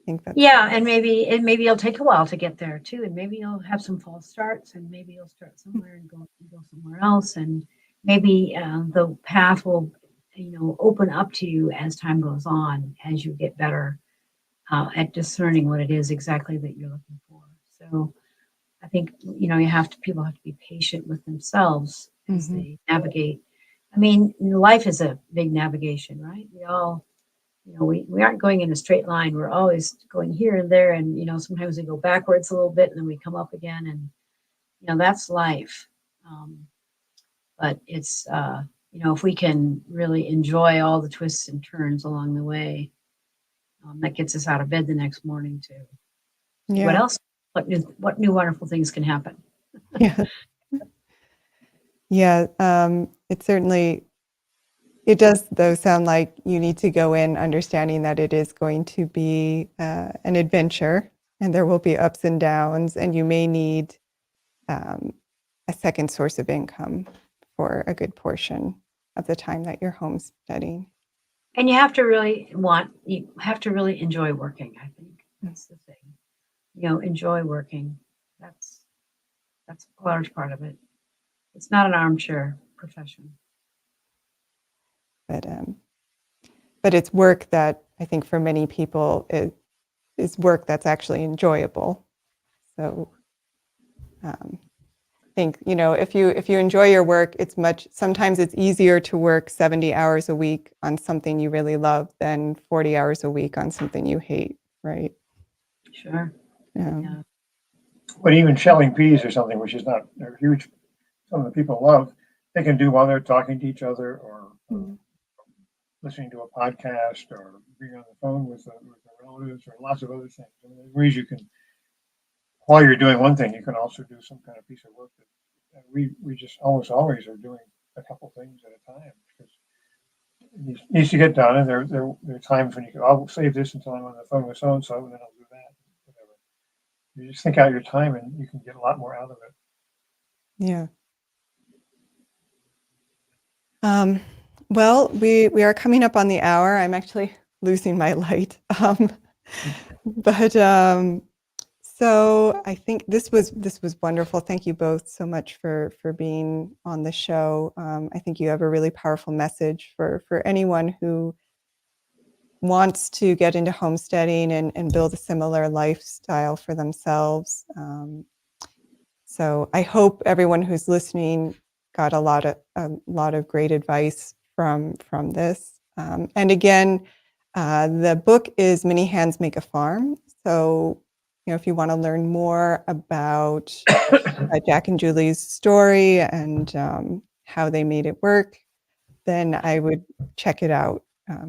think that's Yeah, and maybe it'll take a while to get there too, and maybe you'll have some false starts, and maybe you'll start somewhere and go somewhere else, and maybe the path will, open up to you as time goes on, as you get better at discerning what it is exactly that you're looking for. So I think people have to be patient with themselves as Mhm. they navigate. I mean, life is a big navigation, right? We all we aren't going in a straight line. We're always going here and there. And, sometimes we go backwards a little bit and then we come up again. And, that's life. But it's, if we can really enjoy all the twists and turns along the way, that gets us out of bed the next morning to what Yeah. else? What new wonderful things can happen? Yeah. Yeah. It does, though, sound like you need to go in understanding that it is going to be an adventure and there will be ups and downs, and you may need um, a second source of income for a good portion of the time that you're homesteading. And you have to really enjoy working. I think that's the thing. Enjoy working. That's a large part of it. It's not an armchair profession. But it's work that I think for many people is work that's actually enjoyable. So I think, if you enjoy your work, sometimes it's easier to work 70 hours a week on something you really love than 40 hours a week on something you hate, right? Sure. Um, Yeah. But even shelling peas or something, which is not a huge, some of the people love, they can do while they're talking to each other or listening to a podcast or being on the phone with their relatives or lots of other things. I mean, there's ways you can, while you're doing one thing, you can also do some kind of piece of work that we just almost always are doing a couple things at a time because it needs to get done. And there are times when you go, I'll save this until I'm on the phone with so and so, and then I'll do that. Whatever. You just think out your time, and you can get a lot more out of it. Yeah. Well, we are coming up on the hour. I'm actually losing my light. But so I think this was wonderful. Thank you both so much for being on the show. I think you have a really powerful message for anyone who wants to get into homesteading and build a similar lifestyle for themselves. So I hope everyone who's listening got a lot of great advice from this. And again, the book is Many Hands Make a Farm. So, you know, if you want to learn more about Jack and Julie's story and how they made it work, then I would check it out.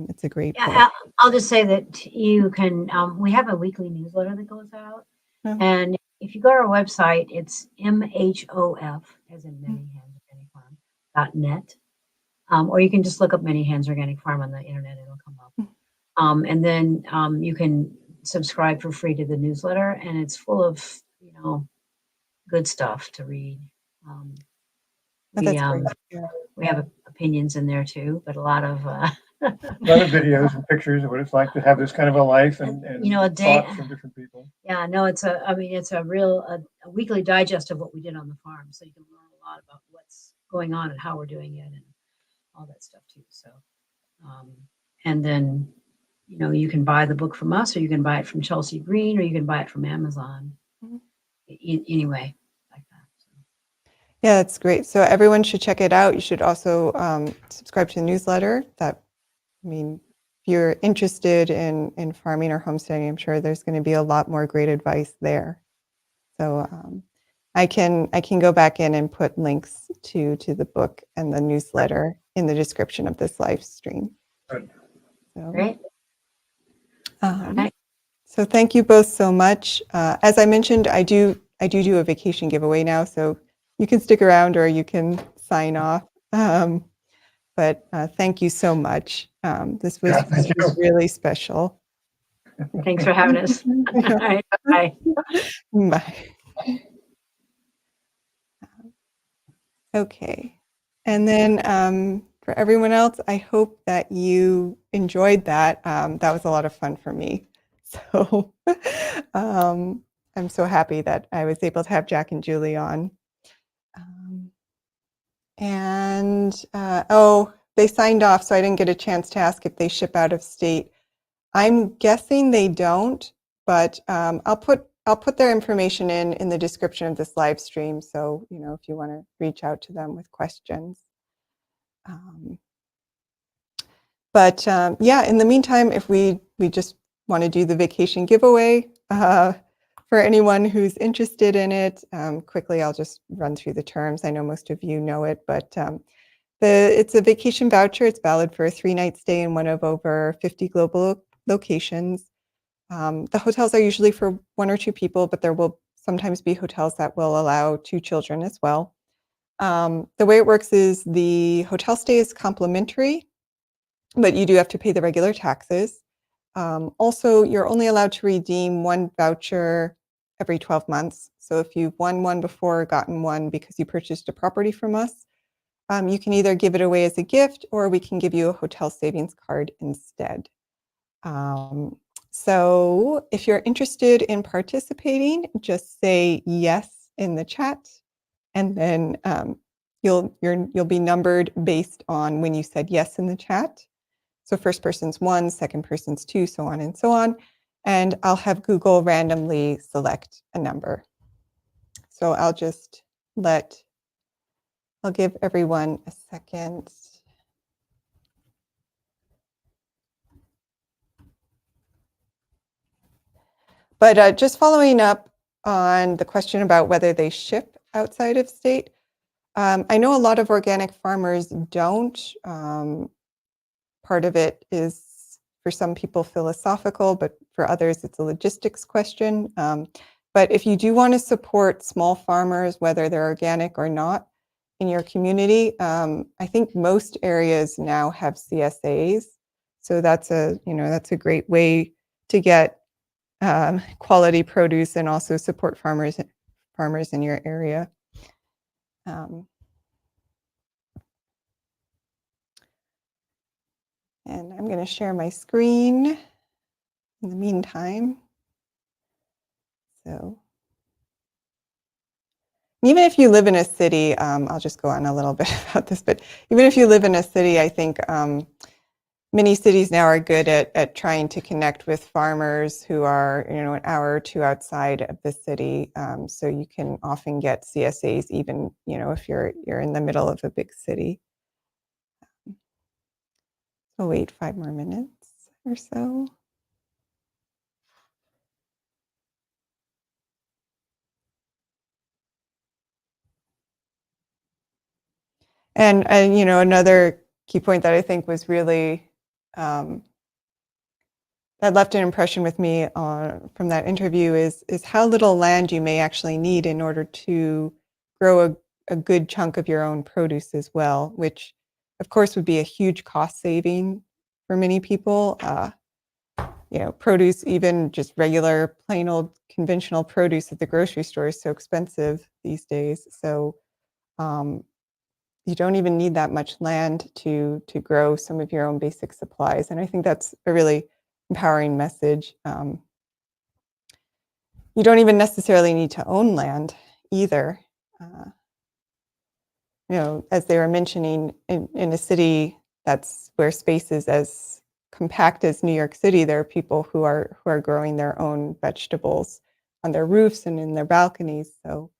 It's a great book. Yeah, I'll just say that you can, we have a weekly newsletter that goes out. Oh. And if you go to our website, it's MHOF, as in Many Hands Organic Farm, .net. Or you can just look up Many Hands Organic Farm on the internet, it'll come up. And then you can subscribe for free to the newsletter, and it's full of, you know, good stuff to read. That's great. Yeah. We have opinions in there too, but a lot of videos and pictures of what it's like to have this kind of a life and you know, a day thoughts from different people. Yeah, no, it's a real a weekly digest of what we did on the farm, so you can learn a lot about what's going on and how we're doing it and all that stuff too. So, and then, you know, you can buy the book from us, or you can buy it from Chelsea Green, or you can buy it from Amazon. Anyway, like that. So. Yeah, that's great. So everyone should check it out. You should also subscribe to the newsletter. I mean, if you're interested in farming or homesteading, I'm sure there's going to be a lot more great advice there. So I can go back in and put links to the book and the newsletter in the description of this live stream. Good. So, Great. Okay. So thank you both so much. As I mentioned, I do a vacation giveaway now, so you can stick around or you can sign off. But thank you so much. This was really special. Thanks for having us. All right. Bye. Bye. Okay. And then for everyone else, I hope that you enjoyed that. That was a lot of fun for me. So I'm so happy that I was able to have Jack and Julie on. Oh, they signed off, so I didn't get a chance to ask if they ship out of state. I'm guessing they don't, but I'll put their information in the description of this live stream. So, you know, if you want to reach out to them with questions. Yeah, in the meantime, if we just want to do the vacation giveaway for anyone who's interested in it, quickly, I'll just run through the terms. I know most of you know it, but it's a vacation voucher. It's valid for a 3-night stay in one of over 50 global locations. The hotels are usually for 1 or 2 people, but there will sometimes be hotels that will allow 2 children as well. The way it works is the hotel stay is complimentary, but you do have to pay the regular taxes. Also, you're only allowed to redeem 1 voucher every 12 months. So if you've won one before or gotten one because you purchased a property from us, you can either give it away as a gift or we can give you a hotel savings card instead. So if you're interested in participating, just say yes in the chat, and then you'll be numbered based on when you said yes in the chat. So first person's 1, second person's 2, so on and so on. And I'll have Google randomly select a number. So I'll give everyone a second. But just following up on the question about whether they ship outside of state. I know a lot of organic farmers don't. Part of it is for some people philosophical, but for others it's a logistics question. But if you do want to support small farmers, whether they're organic or not, in your community, I think most areas now have CSAs. So that's a great way to get quality produce and also support farmers in your area. And I'm going to share my screen in the meantime. So even if you live in a city, I'll just go on a little bit about this, but even if you live in a city, I think many cities now are good at trying to connect with farmers who are, an hour or two outside of the city. So you can often get CSAs even, if you're in the middle of a big city. I'll wait 5 more minutes or so. And another key point that I think was really that left an impression with me from that interview is how little land you may actually need in order to grow a good chunk of your own produce as well, which of course would be a huge cost saving for many people. Produce, even just regular plain old conventional produce at the grocery store is so expensive these days. So you don't even need that much land to grow some of your own basic supplies. And I think that's a really empowering message. You don't even necessarily need to own land either. As they were mentioning, in a city that's where space is as compact as New York City, there are people who are growing their own vegetables on their roofs and in their balconies. So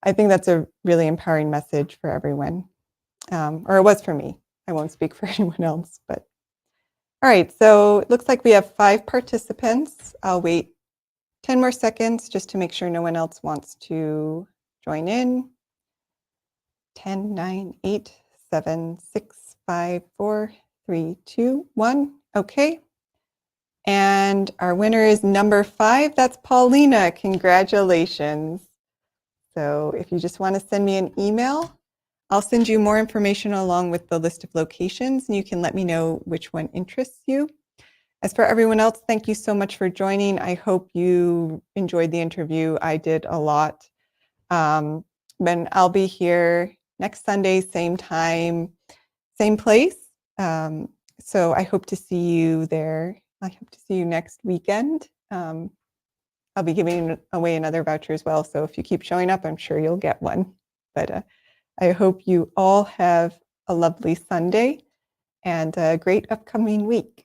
I think that's a really empowering message for everyone, or it was for me. I won't speak for anyone else, but all right. So it looks like we have 5 participants. I'll wait 10 more seconds just to make sure no one else wants to join in. 10, 9, 8, 7, 6, 5, 4, 3, 2, 1. Okay. And our winner is number 5. That's Paulina. Congratulations. So if you just want to send me an email, I'll send you more information along with the list of locations, and you can let me know which one interests you. As for everyone else, thank you so much for joining. I hope you enjoyed the interview. I did a lot. Then I'll be here next Sunday, same time, same place. So I hope to see you there. I hope to see you next weekend. I'll be giving away another voucher as well. So if you keep showing up, I'm sure you'll get one. But I hope you all have a lovely Sunday and a great upcoming week.